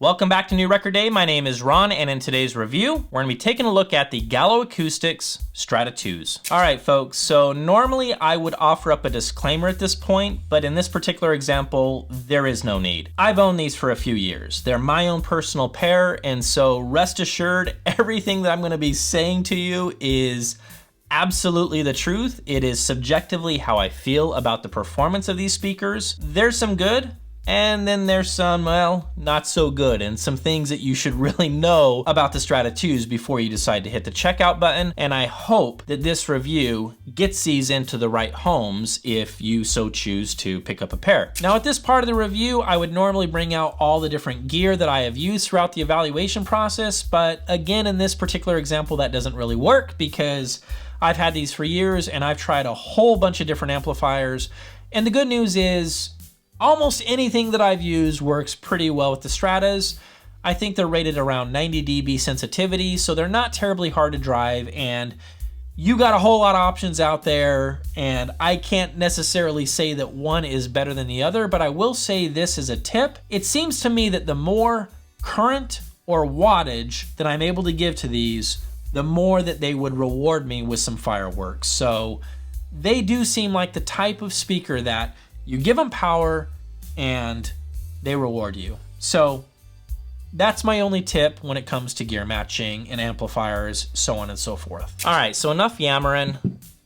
Welcome back to New Record Day. My name is Ron, and in today's review, we're going to be taking a look at the Gallo Acoustics Strata 2s. All right, folks, so normally I would offer up a disclaimer at this point, but in this particular example, there is no need. I've owned these for a few years. They're my own personal pair, and so rest assured, everything that I'm going to be saying to you is absolutely the truth. It is subjectively how I feel about the performance of these speakers. There's some good, and then there's some, well, not so good, and some things that you should really know about the Strata 2s before you decide to hit the checkout button. And I hope that this review gets these into the right homes if you so choose to pick up a pair. Now at this part of the review, I would normally bring out all the different gear that I have used throughout the evaluation process, but again, in this particular example, that doesn't really work because I've had these for years and I've tried a whole bunch of different amplifiers. And the good news is, almost anything that I've used works pretty well with the Stratas. I think they're rated around 90 dB sensitivity, so they're not terribly hard to drive, and you got a whole lot of options out there, and I can't necessarily say that one is better than the other, but I will say this as a tip. It seems to me that the more current or wattage that I'm able to give to these, the more that they would reward me with some fireworks. So they do seem like the type of speaker that you give them power and they reward you. So that's my only tip when it comes to gear matching and amplifiers, so on and so forth. All right, so enough yammering.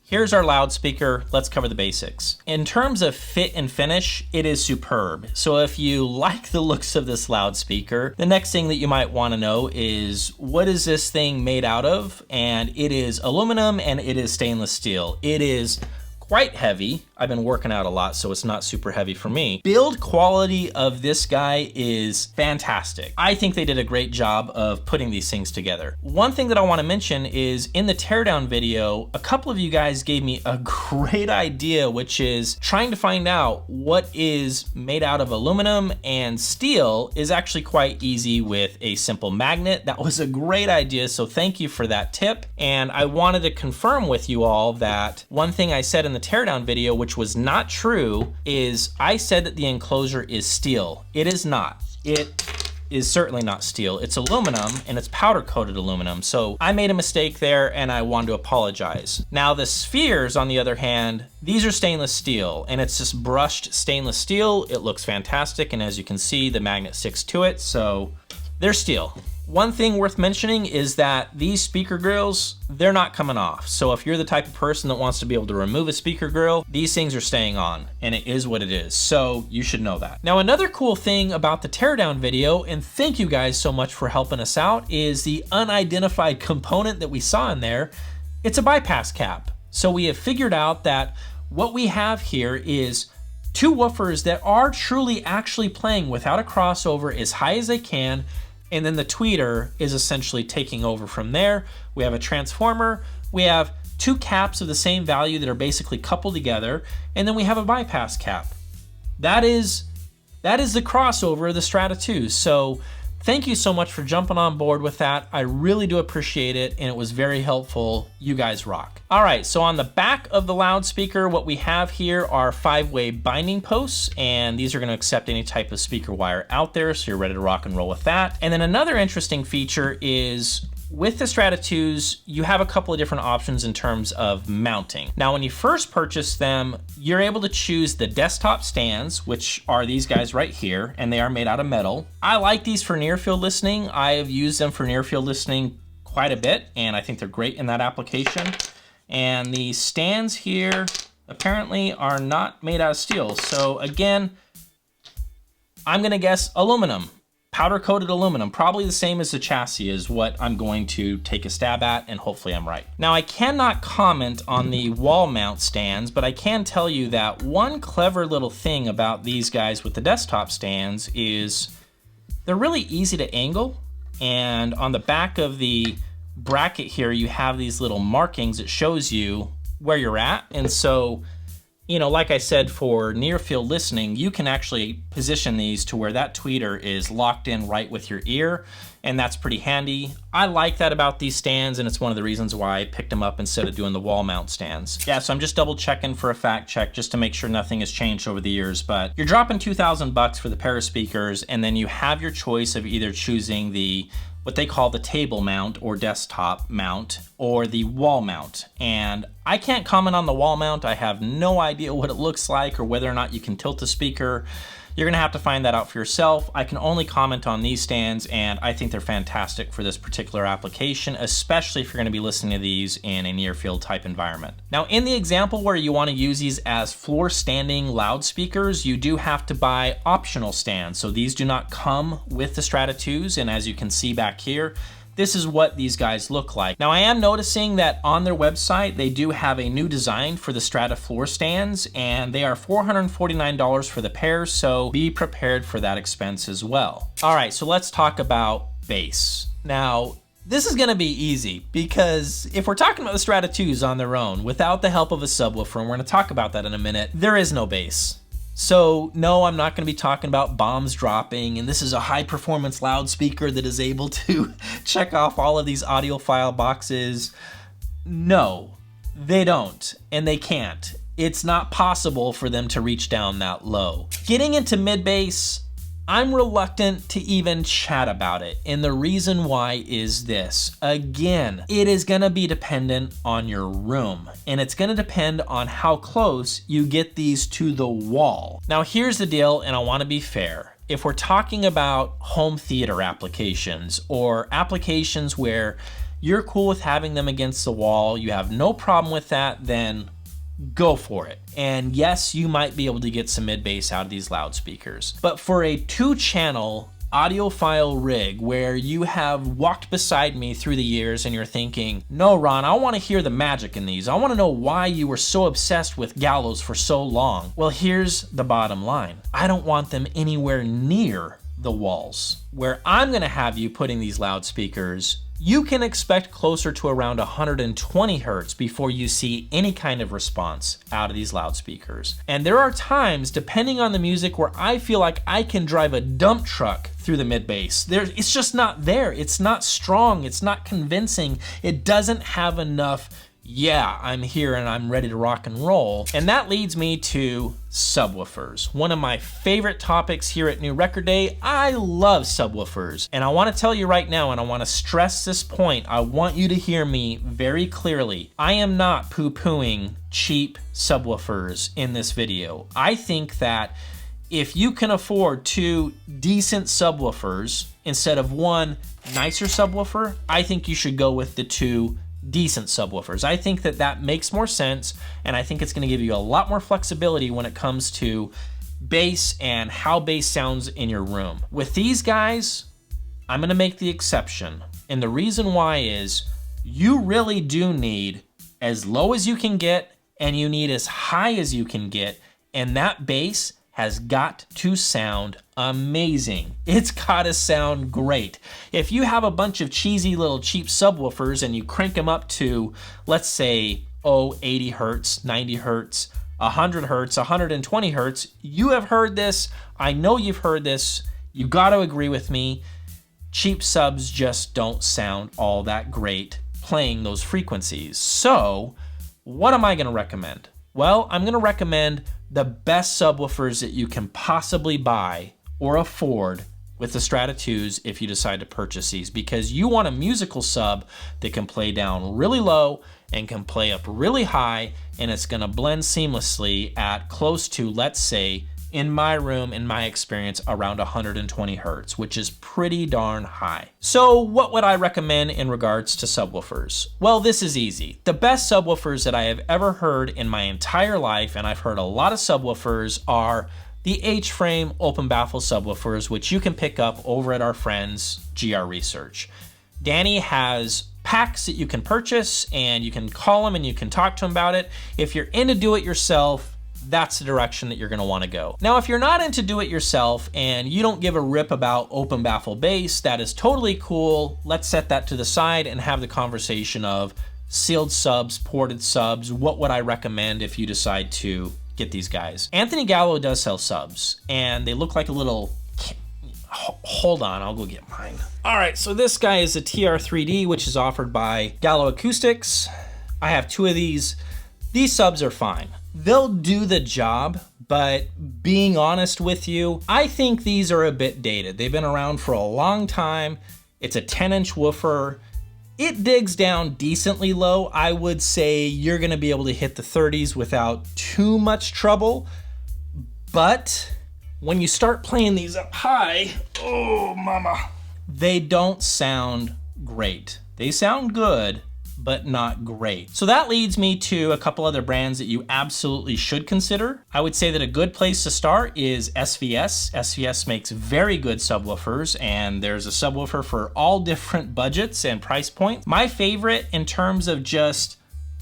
Here's our loudspeaker. Let's cover the basics. In terms of fit and finish, it is superb. So if you like the looks of this loudspeaker, the next thing that you might want to know is, what is this thing made out of? And it is aluminum and it is stainless steel. It is quite heavy. I've been working out a lot, so it's not super heavy for me. Build quality of this guy is fantastic. I think they did a great job of putting these things together. One thing that I want to mention is in the teardown video, a couple of you guys gave me a great idea, which is trying to find out what is made out of aluminum and steel is actually quite easy with a simple magnet. That was a great idea, so thank you for that tip. And I wanted to confirm with you all that one thing I said in the teardown video, which was not true, is I said that the enclosure is steel. It is not. It is certainly not steel. It's aluminum, and it's powder coated aluminum. So I made a mistake there and I wanted to apologize. Now the spheres, on the other hand, these are stainless steel, and it's just brushed stainless steel. It looks fantastic, and as you can see, the magnet sticks to it, so they're steel. One thing worth mentioning is that these speaker grills, they're not coming off. So if you're the type of person that wants to be able to remove a speaker grill, these things are staying on, and it is what it is. So you should know that. Now, another cool thing about the teardown video, and thank you guys so much for helping us out, is the unidentified component that we saw in there. It's a bypass cap. So we have figured out that what we have here is two woofers that are truly actually playing without a crossover as high as they can, and then the tweeter is essentially taking over from there. We have a transformer, we have two caps of the same value that are basically coupled together, and then we have a bypass cap. That is the crossover of the Strata 2. So thank you so much for jumping on board with that. I really do appreciate it, and it was very helpful. You guys rock. All right, so on the back of the loudspeaker, what we have here are 5-way binding posts, and these are gonna accept any type of speaker wire out there, so you're ready to rock and roll with that. And then another interesting feature is, with the Strata 2s, you have a couple of different options in terms of mounting. Now, when you first purchase them, you're able to choose the desktop stands, which are these guys right here, and they are made out of metal. I like these for near field listening. I have used them for near field listening quite a bit, and I think they're great in that application. And the stands here apparently are not made out of steel. So again, I'm gonna guess aluminum. Powder coated aluminum, probably the same as the chassis is what I'm going to take a stab at, and hopefully I'm right. Now I cannot comment on the wall mount stands, but I can tell you that one clever little thing about these guys with the desktop stands is they're really easy to angle, and on the back of the bracket here you have these little markings that shows you where you're at, and so you know, like I said, for near field listening, you can actually position these to where that tweeter is locked in right with your ear, and that's pretty handy. I like that about these stands, and it's one of the reasons why I picked them up instead of doing the wall mount stands. Yeah, so I'm just double checking for a fact check just to make sure nothing has changed over the years, but you're dropping $2,000 for the pair of speakers, and then you have your choice of either choosing the what they call the table mount or desktop mount or the wall mount. And I can't comment on the wall mount. I have no idea what it looks like or whether or not you can tilt the speaker. You're gonna have to find that out for yourself. I can only comment on these stands, and I think they're fantastic for this particular application, especially if you're gonna be listening to these in a near field type environment. Now, in the example where you wanna use these as floor standing loudspeakers, you do have to buy optional stands. So these do not come with the Strada 2s, and as you can see back here, this is what these guys look like. Now I am noticing that on their website, they do have a new design for the Strada floor stands, and they are $449 for the pair, so be prepared for that expense as well. All right, so let's talk about bass. Now, this is gonna be easy because if we're talking about the Strada 2s on their own, without the help of a subwoofer, and we're gonna talk about that in a minute, there is no bass. So no, I'm not gonna be talking about bombs dropping, and this is a high performance loudspeaker that is able to check off all of these audiophile boxes. No, they don't, and they can't. It's not possible for them to reach down that low. Getting into mid bass, I'm reluctant to even chat about it, and the reason why is this. Again, it is gonna be dependent on your room, and it's gonna depend on how close you get these to the wall. Now here's the deal, and I wanna be fair. If we're talking about home theater applications or applications where you're cool with having them against the wall, you have no problem with that, then go for it. And yes, you might be able to get some mid bass out of these loudspeakers. But for a 2-channel audiophile rig where you have walked beside me through the years and you're thinking, no, Ron, I want to hear the magic in these. I want to know why you were so obsessed with gallows for so long. Well, here's the bottom line. I don't want them anywhere near the walls. Where I'm going to have you putting these loudspeakers, you can expect closer to around 120 hertz before you see any kind of response out of these loudspeakers. And there are times, depending on the music, where I feel like I can drive a dump truck through the mid bass. It's just not there. It's not strong. It's not convincing. It doesn't have enough, yeah, I'm here and I'm ready to rock and roll. And that leads me to subwoofers. One of my favorite topics here at New Record Day. I love subwoofers. And I want to tell you right now, and I want to stress this point, I want you to hear me very clearly. I am not poo-pooing cheap subwoofers in this video. I think that if you can afford 2 decent subwoofers instead of 1 nicer subwoofer, I think you should go with the 2 decent subwoofers. I think that that makes more sense, and I think it's going to give you a lot more flexibility when it comes to bass and how bass sounds in your room. With these guys, I'm going to make the exception, and the reason why is you really do need as low as you can get, and you need as high as you can get, and that bass has got to sound amazing. It's gotta sound great. If you have a bunch of cheesy little cheap subwoofers and you crank them up to, let's say, 80 hertz, 90 hertz, 100 hertz, 120 hertz, you have heard this. I know you've heard this. You gotta agree with me. Cheap subs just don't sound all that great playing those frequencies. So, what am I gonna recommend? Well, I'm gonna recommend the best subwoofers that you can possibly buy or afford with the Strada 2s if you decide to purchase these, because you want a musical sub that can play down really low and can play up really high, and it's gonna blend seamlessly at close to, let's say, in my room, in my experience, around 120 hertz, which is pretty darn high. So what would I recommend in regards to subwoofers? Well, this is easy. The best subwoofers that I have ever heard in my entire life, and I've heard a lot of subwoofers, are the H-frame open baffle subwoofers, which you can pick up over at our friends, GR Research. Danny has packs that you can purchase, and you can call him and you can talk to him about it. If you're into do-it-yourself, that's the direction that you're gonna wanna go. Now, if you're not into do-it-yourself and you don't give a rip about open baffle bass, that is totally cool. Let's set that to the side and have the conversation of sealed subs, ported subs. What would I recommend if you decide to get these guys. Anthony Gallo does sell subs, and they look like a little... Hold on, I'll go get mine. All right, so this guy is a TR3D, which is offered by Gallo Acoustics. I have 2 of these. These subs are fine. They'll do the job, but being honest with you, I think these are a bit dated. They've been around for a long time. It's a 10-inch woofer. It digs down decently low. I would say you're gonna be able to hit the 30s without too much trouble, but when you start playing these up high, oh mama, they don't sound great. They sound good, but not great. So that leads me to a couple other brands that you absolutely should consider. I would say that a good place to start is SVS. SVS makes very good subwoofers, and there's a subwoofer for all different budgets and price points. My favorite in terms of just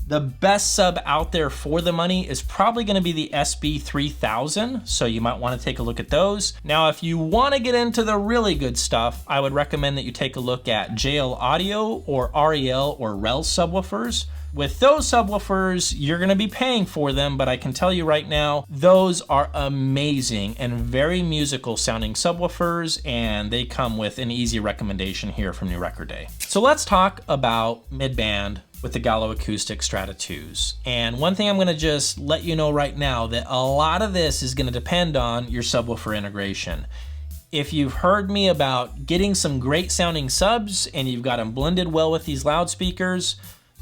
the best sub out there for the money is probably gonna be the SB3000, so you might wanna take a look at those. Now, if you wanna get into the really good stuff, I would recommend that you take a look at JL Audio or REL or REL subwoofers. With those subwoofers, you're gonna be paying for them, but I can tell you right now, those are amazing and very musical sounding subwoofers, and they come with an easy recommendation here from New Record Day. So let's talk about mid-band with the Gallo Acoustic Strata 2s. And one thing I'm gonna just let you know right now, that a lot of this is gonna depend on your subwoofer integration. If you've heard me about getting some great sounding subs and you've got them blended well with these loudspeakers,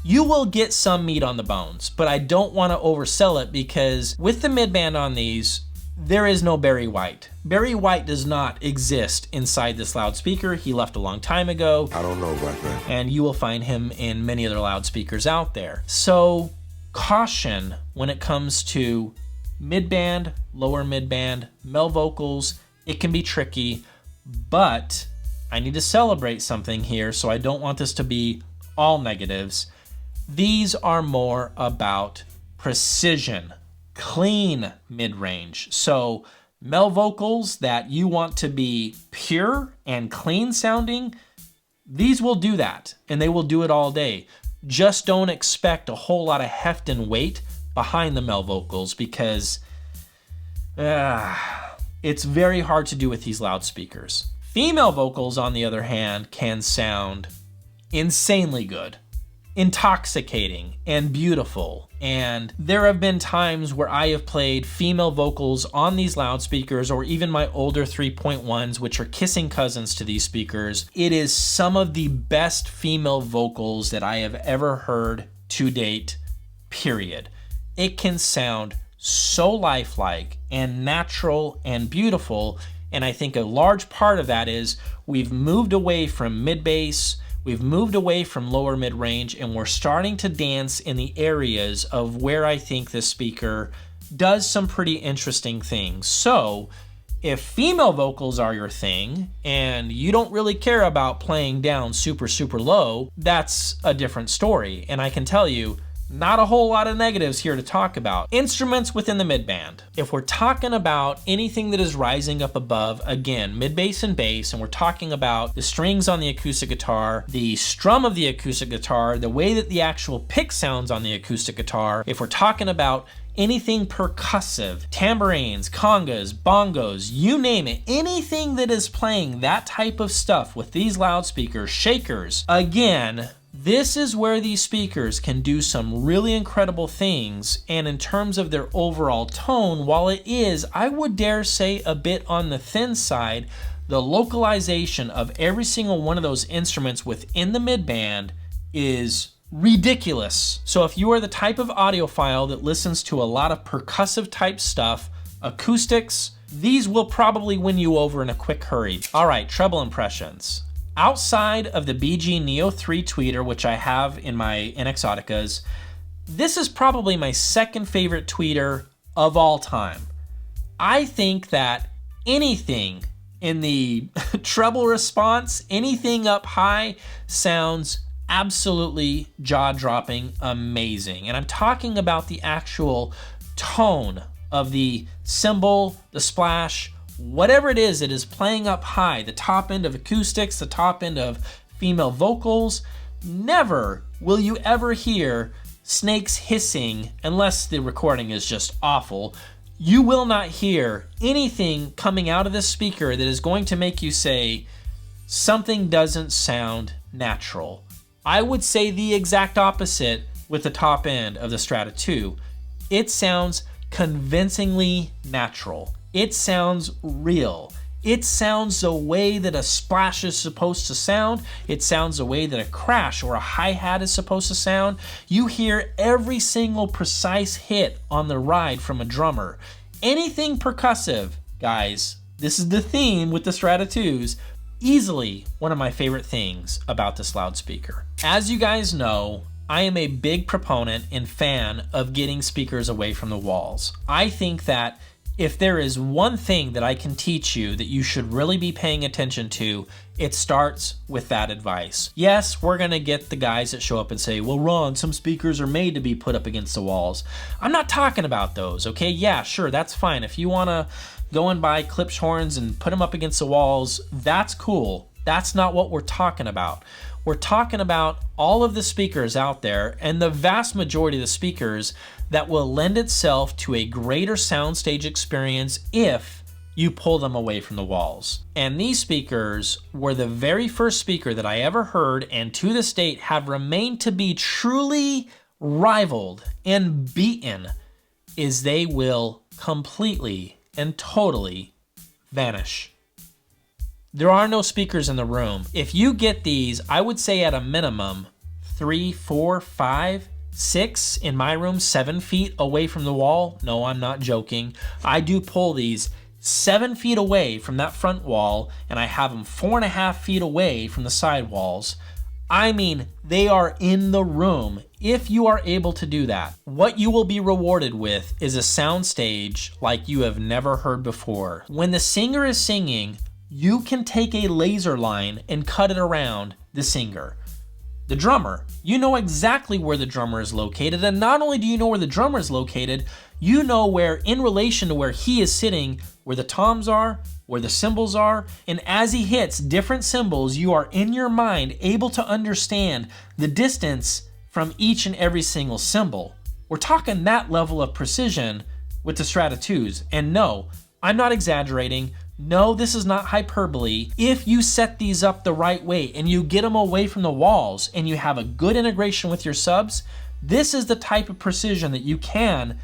you will get some meat on the bones, but I don't wanna oversell it, because with the mid-band on these, there is no Barry White. Barry White does not exist inside this loudspeaker. He left a long time ago. I don't know about that. And you will find him in many other loudspeakers out there. So caution when it comes to mid-band, lower mid-band, male vocals. It can be tricky, but I need to celebrate something here, so I don't want this to be all negatives. These are more about precision, clean mid-range. So male vocals that you want to be pure and clean sounding, these will do that, and they will do it all day. Just don't expect a whole lot of heft and weight behind the male vocals, because it's very hard to do with these loudspeakers. Female vocals, on the other hand, can sound insanely good, intoxicating and beautiful. And there have been times where I have played female vocals on these loudspeakers, or even my older 3.1s, which are kissing cousins to these speakers. It is some of the best female vocals that I have ever heard to date, period. It can sound so lifelike and natural and beautiful. And I think a large part of that is we've moved away from mid-bass, we've moved away from lower mid-range, and we're starting to dance in the areas of where I think this speaker does some pretty interesting things. So if female vocals are your thing and you don't really care about playing down super, super low, that's a different story. And I can tell you, not a whole lot of negatives here to talk about. Instruments within the mid-band. If we're talking about anything that is rising up above, again, mid-bass and bass, and we're talking about the strings on the acoustic guitar, the strum of the acoustic guitar, the way that the actual pick sounds on the acoustic guitar, if we're talking about anything percussive, tambourines, congas, bongos, you name it, anything that is playing that type of stuff with these loudspeakers, shakers, again, this is where these speakers can do some really incredible things. And in terms of their overall tone, while it is, I would dare say, a bit on the thin side, the localization of every single one of those instruments within the mid-band is ridiculous. So if you are the type of audiophile that listens to a lot of percussive type stuff, acoustics, these will probably win you over in a quick hurry. All right, treble impressions. Outside of the BG Neo 3 tweeter, which I have in my NX Audicas, this is probably my second favorite tweeter of all time. I think that anything in the treble response, anything up high, sounds absolutely jaw-dropping amazing. And I'm talking about the actual tone of the cymbal, the splash, whatever it is that is playing up high, the top end of acoustics, the top end of female vocals. Never will you ever hear snakes hissing, unless the recording is just awful, you will not hear anything coming out of this speaker that is going to make you say, something doesn't sound natural. I would say the exact opposite with the top end of the Strada 2. It sounds convincingly natural. It sounds real. It sounds the way that a splash is supposed to sound. It sounds the way that a crash or a hi-hat is supposed to sound. You hear every single precise hit on the ride from a drummer. Anything percussive, guys, this is the theme with the Strada 2s, easily one of my favorite things about this loudspeaker. As you guys know, I am a big proponent and fan of getting speakers away from the walls. I think that if there is one thing that I can teach you that you should really be paying attention to, it starts with that advice. Yes, we're gonna get the guys that show up and say, well, Ron, some speakers are made to be put up against the walls. I'm not talking about those, okay? Yeah, sure, that's fine. If you wanna go and buy Klipsch and put them up against the walls, that's cool. That's not what we're talking about. We're talking about all of the speakers out there, and the vast majority of the speakers that will lend itself to a greater soundstage experience if you pull them away from the walls. And these speakers were the very first speaker that I ever heard, and to this date have remained to be truly rivaled and beaten, is they will completely and totally vanish. There are no speakers in the room. If you get these, I would say at a minimum 3, 4, 5, 6, in my room, 7 feet away from the wall. No, I'm not joking. I do pull these 7 feet away from that front wall, and I have them 4.5 feet away from the side walls. I mean, they are in the room. If you are able to do that, what you will be rewarded with is a soundstage like you have never heard before. When the singer is singing, you can take a laser line and cut it around the singer. The drummer, you know exactly where the drummer is located, and not only do you know where the drummer is located, you know where, in relation to where he is sitting, where the toms are, where the cymbals are, and as he hits different cymbals, you are in your mind able to understand the distance from each and every single cymbal. We're talking that level of precision with the Strada 2s, and no, I'm not exaggerating. No, this is not hyperbole. If you set these up the right way and you get them away from the walls and you have a good integration with your subs, this is the type of precision that you can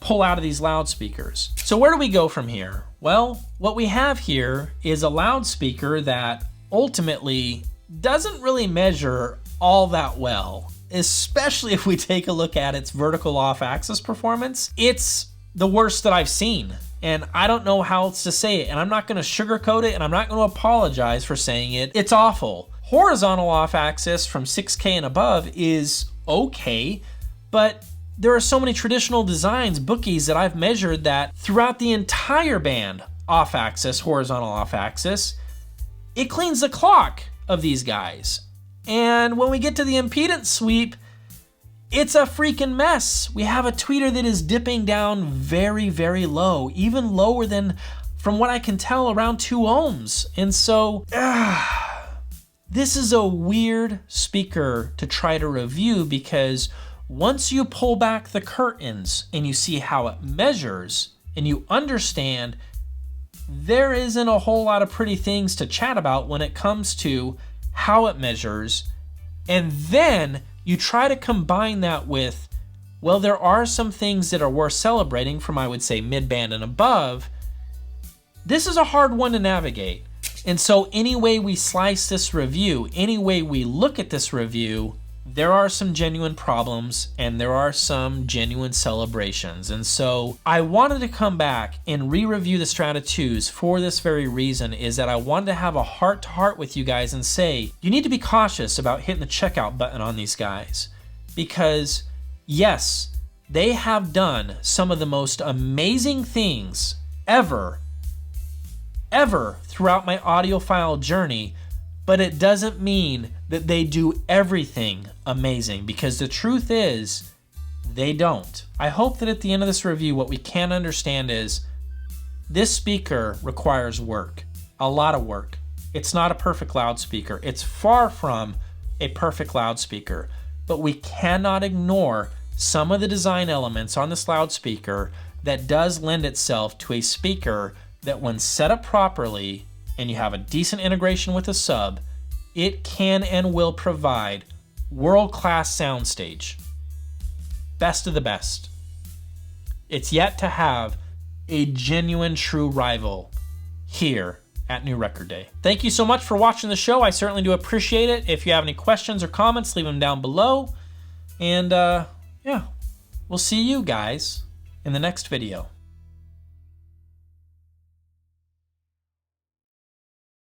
pull out of these loudspeakers. So where do we go from here? Well, what we have here is a loudspeaker that ultimately doesn't really measure all that well, especially if we take a look at its vertical off-axis performance. It's the worst that I've seen. And I don't know how else to say it, and I'm not going to sugarcoat it, and I'm not going to apologize for saying it. It's awful. Horizontal off-axis from 6K and above is okay, but there are so many traditional designs, bookies, that I've measured that throughout the entire band, off-axis, horizontal off-axis, it cleans the clock of these guys. And when we get to the impedance sweep, it's a freaking mess. We have a tweeter that is dipping down very, very low, even lower than, from what I can tell, around 2 ohms. And so, this is a weird speaker to try to review, because once you pull back the curtains and you see how it measures and you understand, there isn't a whole lot of pretty things to chat about when it comes to how it measures. And then you try to combine that with, well, there are some things that are worth celebrating from, I would say, mid-band and above. This is a hard one to navigate. And so any way we slice this review, any way we look at this review, there are some genuine problems and there are some genuine celebrations. And so I wanted to come back and re-review the Strada 2s for this very reason, is that I wanted to have a heart-to-heart with you guys and say, you need to be cautious about hitting the checkout button on these guys. Because yes, they have done some of the most amazing things ever throughout my audiophile journey, but it doesn't mean that they do everything amazing, because the truth is, they don't. I hope that at the end of this review, what we can understand is this speaker requires work, a lot of work. It's not a perfect loudspeaker. It's far from a perfect loudspeaker, but we cannot ignore some of the design elements on this loudspeaker that does lend itself to a speaker that when set up properly and you have a decent integration with a sub, it can and will provide world-class soundstage. Best of the best. It's yet to have a genuine true rival here at New Record Day. Thank you so much for watching the show. I certainly do appreciate it. If you have any questions or comments, leave them down below. And yeah, we'll see you guys in the next video.